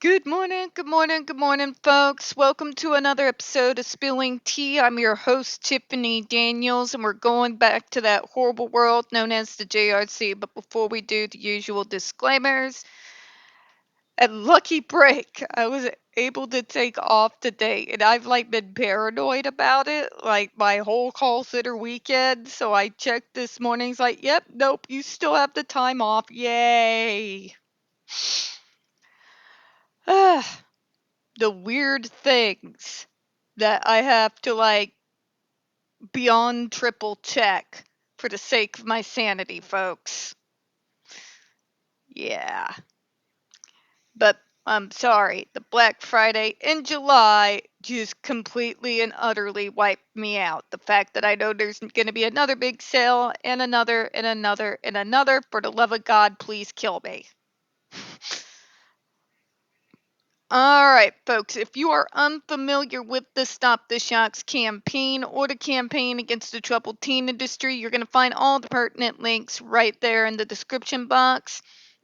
Good morning, good morning, good morning, folks. Welcome to another episode of Spilling Tea. I'm your host, Tiffany Daniels, and we're going back to that horrible world known as the JRC. But before we do, the usual disclaimers. At lucky break, I was able to take off today, and I've been paranoid about it, my whole call center weekend. So I checked this morning. It's like, yep, nope, you still have the time off. Yay. The weird things that I have to beyond triple check for the sake of my sanity, folks. Yeah. But I'm sorry, the Black Friday in July just completely and utterly wiped me out. The fact that I know there's going to be another big sale and another and another and another, for the love of God, please kill me. All right, folks, if you are unfamiliar with the Stop the Shocks campaign or the campaign against the troubled teen industry, you're going to find all the pertinent links right there in the description box.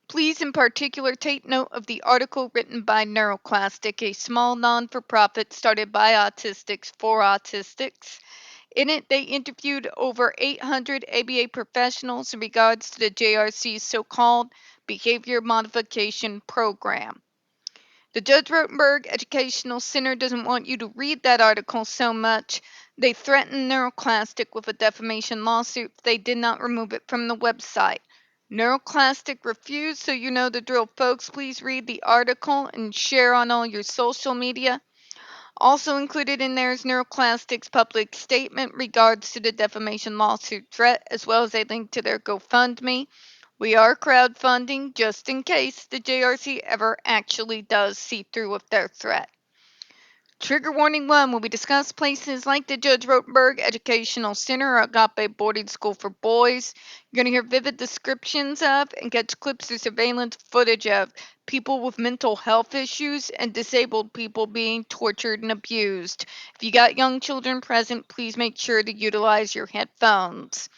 Please, in particular, take note of the article written by NeuroClastic, a small non for profit started by autistics for autistics. In it, they interviewed over 800 ABA professionals in regards to the JRC's so called behavior modification program. The Judge Rotenberg Educational Center doesn't want you to read that article so much. They threatened NeuroClastic with a defamation lawsuit if they did not remove it from the website. NeuroClastic refused, so you know the drill, folks. Please read the article and share on all your social media. Also included in there is NeuroClastic's public statement regards to the defamation lawsuit threat, as well as a link to their GoFundMe. We are crowdfunding just in case the JRC ever actually does see through with their threat. Trigger warning 1, when we discuss places like the Judge Rotenberg Educational Center or Agape Boarding School for Boys, you're going to hear vivid descriptions of and catch clips or surveillance footage of people with mental health issues and disabled people being tortured and abused. If you got young children present, please make sure to utilize your headphones.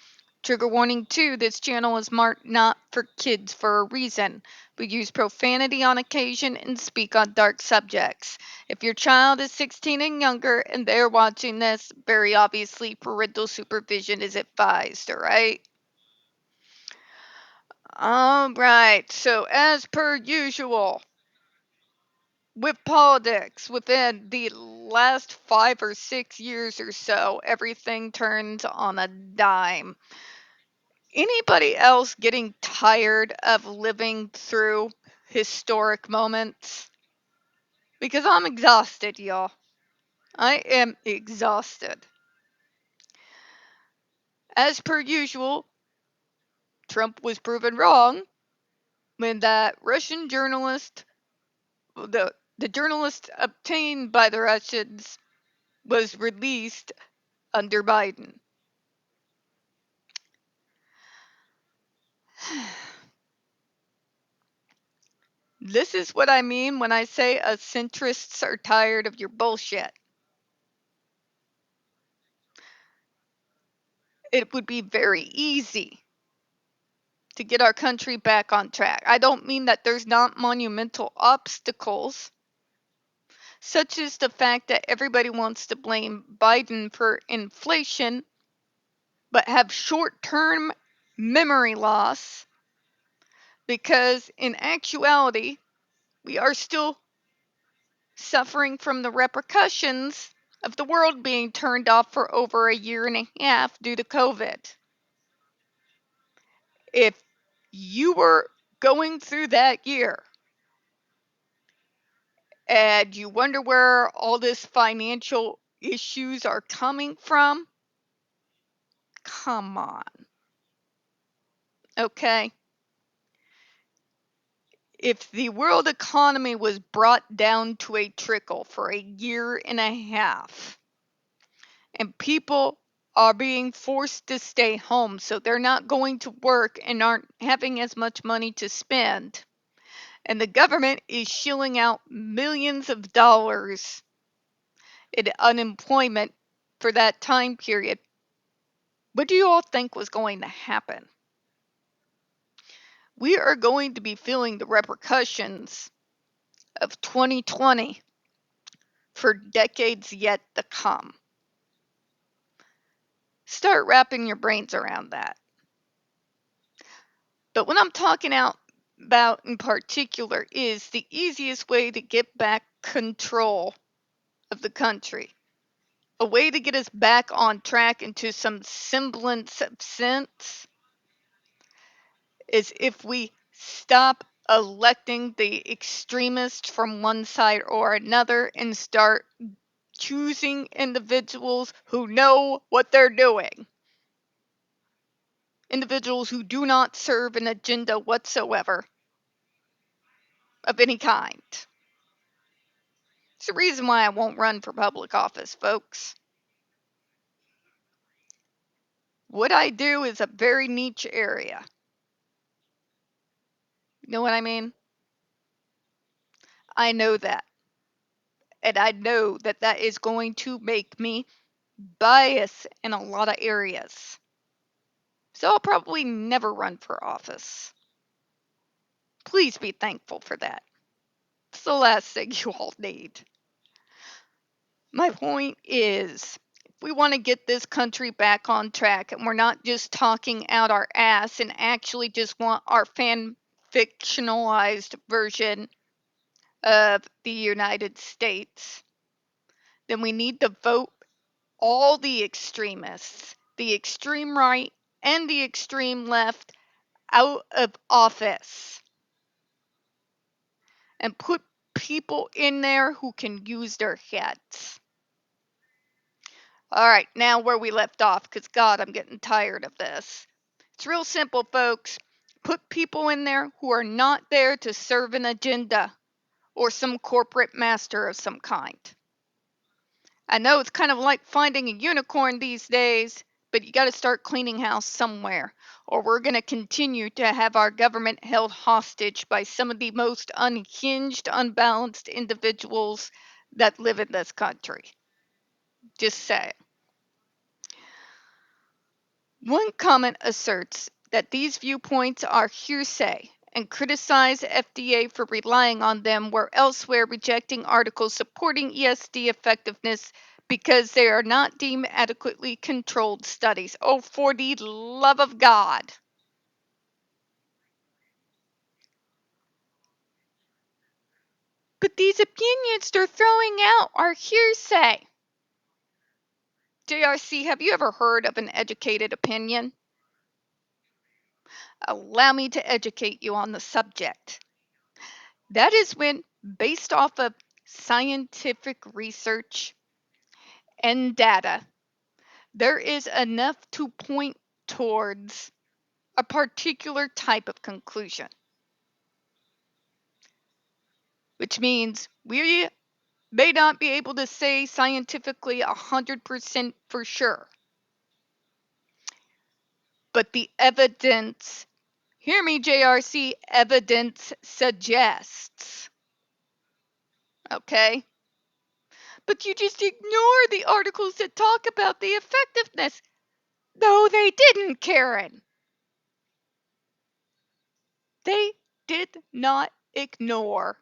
Trigger warning 2, this channel is marked not for kids for a reason. We use profanity on occasion and speak on dark subjects. If your child is 16 and younger and they're watching this, very obviously parental supervision is advised, alright? Alright, so as per usual, with politics, within the last 5 or 6 years or so, everything turns on a dime. Anybody else getting tired of living through historic moments? Because I'm exhausted, y'all. I am exhausted. As per usual, Trump was proven wrong when that Russian journalist, the journalist obtained by the Russians, was released under Biden. This is what I mean when I say us centrists are tired of your bullshit. It would be very easy to get our country back on track. I don't mean that there's not monumental obstacles, such as the fact that everybody wants to blame Biden for inflation, but have short term memory loss, because in actuality, we are still suffering from the repercussions of the world being turned off for over a year and a half due to COVID. If you were going through that year and you wonder where all this financial issues are coming from, come on. Okay? If the world economy was brought down to a trickle for a year and a half, and people are being forced to stay home, so they're not going to work and aren't having as much money to spend, and the government is shilling out millions of dollars in unemployment for that time period, what do you all think was going to happen? We are going to be feeling the repercussions of 2020 for decades yet to come. Start wrapping your brains around that. But what I'm talking about in particular is the easiest way to get back control of the country. A way to get us back on track into some semblance of sense is if we stop electing the extremists from one side or another and start choosing individuals who know what they're doing. Individuals who do not serve an agenda whatsoever of any kind. It's the reason why I won't run for public office, folks. What I do is a very niche area. You know what I mean? I know that. And I know that that is going to make me biased in a lot of areas. So I'll probably never run for office. Please be thankful for that. It's the last thing you all need. My point is, if we want to get this country back on track and we're not just talking out our ass and actually just want our fan fictionalized version of the United States, then we need to vote all the extremists, the extreme right and the extreme left, out of office and put people in there who can use their heads. All right, now where we left off, because God, I'm getting tired of this. It's real simple, folks. Put people in there who are not there to serve an agenda or some corporate master of some kind. I know it's kind of like finding a unicorn these days, but you got to start cleaning house somewhere, or we're going to continue to have our government held hostage by some of the most unhinged, unbalanced individuals that live in this country. Just say. One comment asserts that these viewpoints are hearsay and criticize FDA for relying on them, where elsewhere rejecting articles supporting ESD effectiveness because they are not deemed adequately controlled studies. Oh, for the love of God. But these opinions they're throwing out are hearsay. JRC, have you ever heard of an educated opinion? Allow me to educate you on the subject. That is when, based off of scientific research and data, there is enough to point towards a particular type of conclusion. Which means we may not be able to say scientifically 100% for sure. But the evidence, hear me, JRC, evidence suggests. Okay? But you just ignore the articles that talk about the effectiveness. No, they didn't, Karen. They did not ignore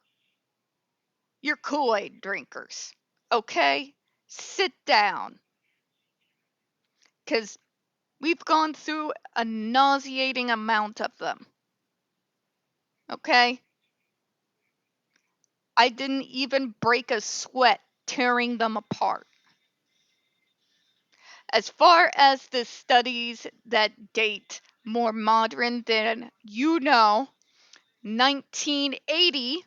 your Kool-Aid drinkers. Okay? Sit down. Because we've gone through a nauseating amount of them. Okay? I didn't even break a sweat tearing them apart. As far as the studies that date more modern than, 1980,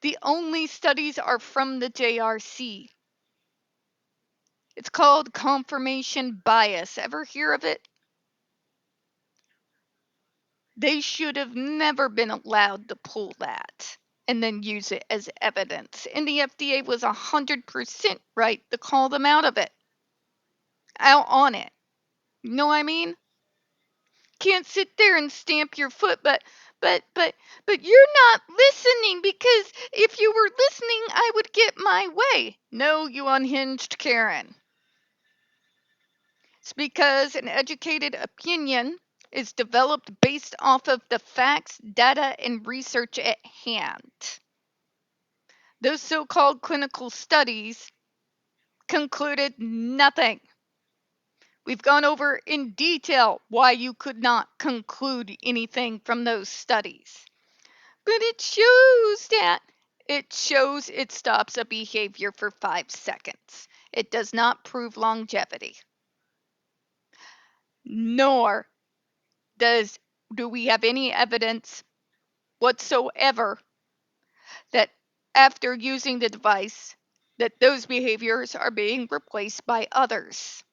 the only studies are from the JRC. It's called confirmation bias. Ever hear of it? They should have never been allowed to pull that and then use it as evidence. And the FDA was 100% right to call them out of it. Out on it. You know what I mean? Can't sit there and stamp your foot, but you're not listening, because if you were listening, I would get my way. No, you unhinged Karen. It's because an educated opinion is developed based off of the facts, data, and research at hand. Those so-called clinical studies concluded nothing. We've gone over in detail why you could not conclude anything from those studies. But it shows it stops a behavior for 5 seconds. It does not prove longevity. Nor do we have any evidence whatsoever that after using the device that those behaviors are being replaced by others.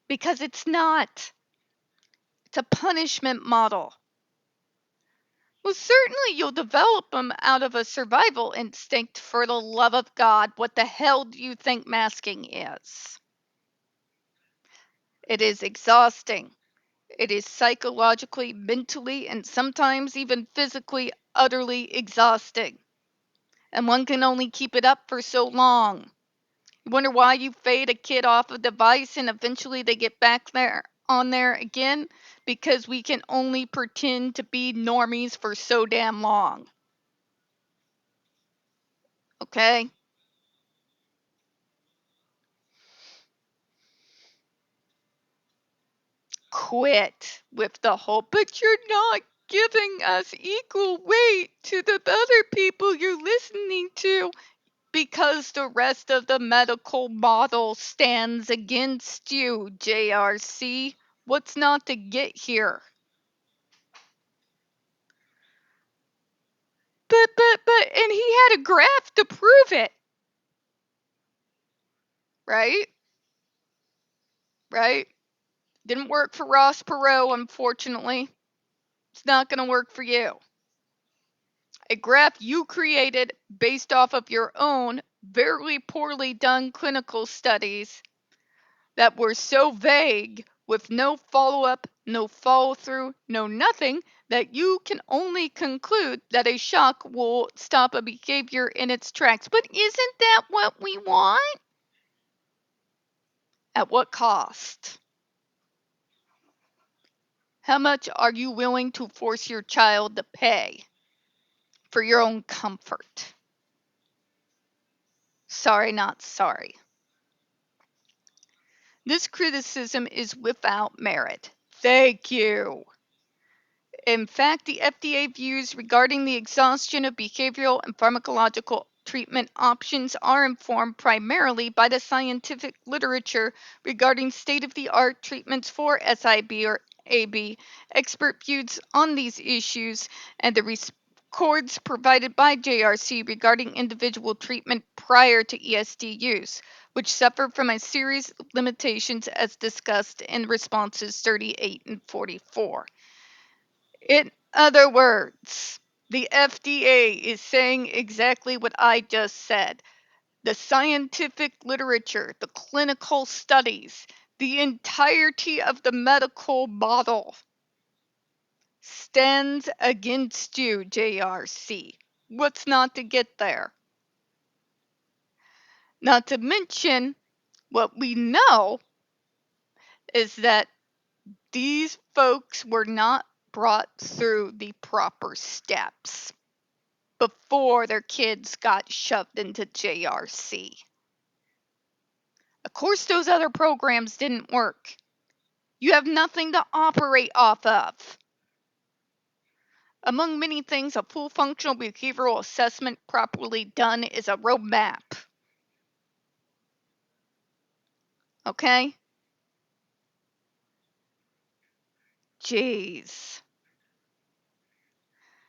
Because it's not. It's a punishment model. Well, certainly you'll develop them out of a survival instinct. For the love of God, what the hell do you think masking is? It is exhausting. It is psychologically, mentally, and sometimes even physically utterly exhausting. And one can only keep it up for so long. You wonder why you fade a kid off a device and eventually they get back there on there again? Because we can only pretend to be normies for so damn long. Okay? Quit with the whole, but you're not giving us equal weight to the other people you're listening to. Because the rest of the medical model stands against you, JRC. What's not to get here? But, and he had a graph to prove it. Right? Right? Didn't work for Ross Perot, unfortunately. It's not going to work for you. A graph you created based off of your own very poorly done clinical studies that were so vague with no follow-up, no follow-through, no nothing, that you can only conclude that a shock will stop a behavior in its tracks. But isn't that what we want? At what cost? How much are you willing to force your child to pay for your own comfort? Sorry, not sorry. This criticism is without merit. Thank you. In fact, the FDA views regarding the exhaustion of behavioral and pharmacological treatment options are informed primarily by the scientific literature regarding state-of-the-art treatments for SIB or AB, expert views on these issues, and the records provided by JRC regarding individual treatment prior to ESD use, which suffer from a series of limitations as discussed in responses 38 and 44. In other words, the FDA is saying exactly what I just said. The scientific literature, the clinical studies, the entirety of the medical model stands against you, JRC. What's not to get there? Not to mention, what we know is that these folks were not brought through the proper steps before their kids got shoved into JRC. Of course, those other programs didn't work. You have nothing to operate off of. Among many things, a full functional behavioral assessment properly done is a roadmap. Okay? Jeez.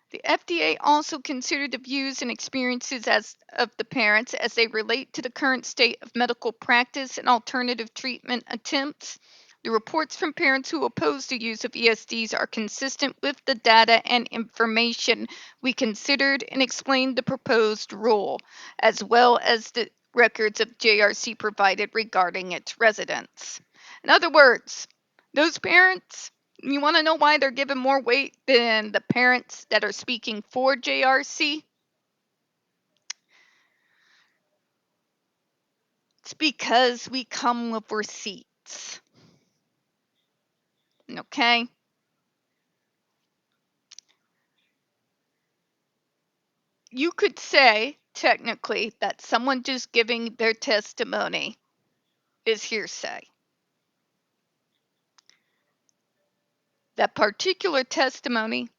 The FDA also considered the views and experiences of the parents as they relate to the current state of medical practice and alternative treatment attempts. The reports from parents who oppose the use of ESDs are consistent with the data and information we considered and explained the proposed rule, as well as the records of JRC provided regarding its residents. In other words, those parents, you want to know why they're given more weight than the parents that are speaking for JRC? It's because we come with receipts. Okay? you could say, technically, that someone just giving their testimony is hearsay. That particular testimony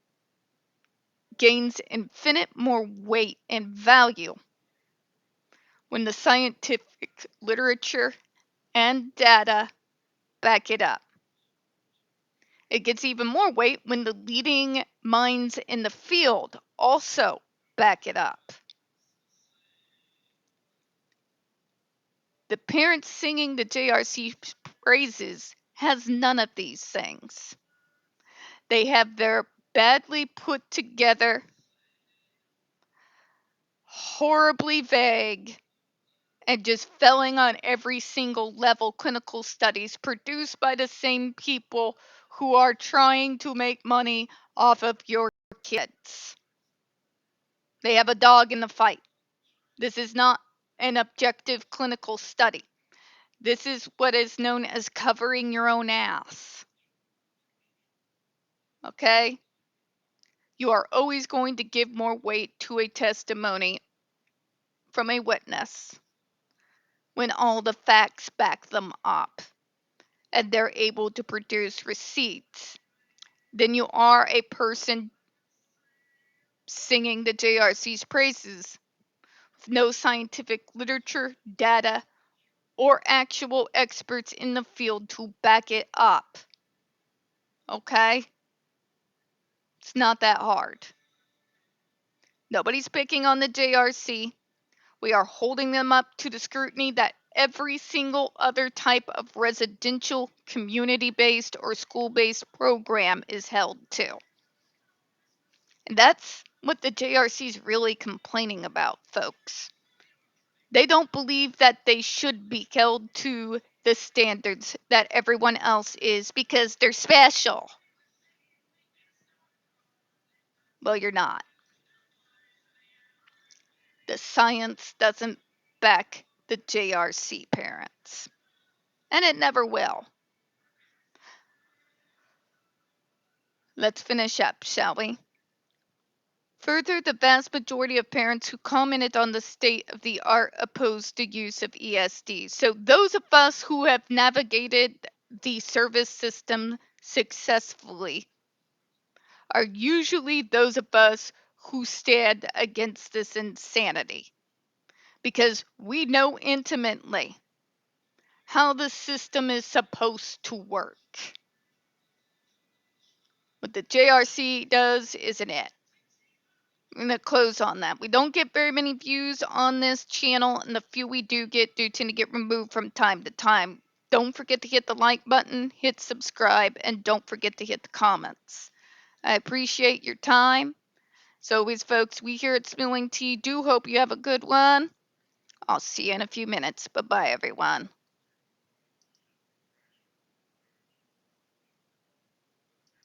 gains infinite more weight and value when the scientific literature and data back it up. It gets even more weight when the leading minds in the field also back it up. The parents singing the JRC praises has none of these things. They have their badly put together, horribly vague, and just failing on every single level clinical studies produced by the same people who are trying to make money off of your kids. They have a dog in the fight. This is not an objective clinical study. This is what is known as covering your own ass. Okay? You are always going to give more weight to a testimony from a witness when all the facts back them up and they're able to produce receipts than you are a person singing the JRC's praises with no scientific literature, data, or actual experts in the field to back it up. Okay? It's not that hard. Nobody's picking on the JRC. We are holding them up to the scrutiny that every single other type of residential, community-based, or school-based program is held to. And that's what the JRC is really complaining about, folks. They don't believe that they should be held to the standards that everyone else is because they're special. Well, you're not. The science doesn't back the JRC, parents. And it never will. Let's finish up, shall we? Further, the vast majority of parents who commented on the state of the art opposed the use of ESD. So those of us who have navigated the service system successfully are usually those of us who stand against this insanity because we know intimately how the system is supposed to work. What the JRC does isn't it. I'm going to close on that. We don't get very many views on this channel, and the few we do tend to get removed from time to time. Don't forget to hit the like button, hit subscribe, and don't forget to hit the comments. I appreciate your time. As always, folks, we here at Spilling Tea do hope you have a good one. I'll see you in a few minutes. Bye-bye, everyone.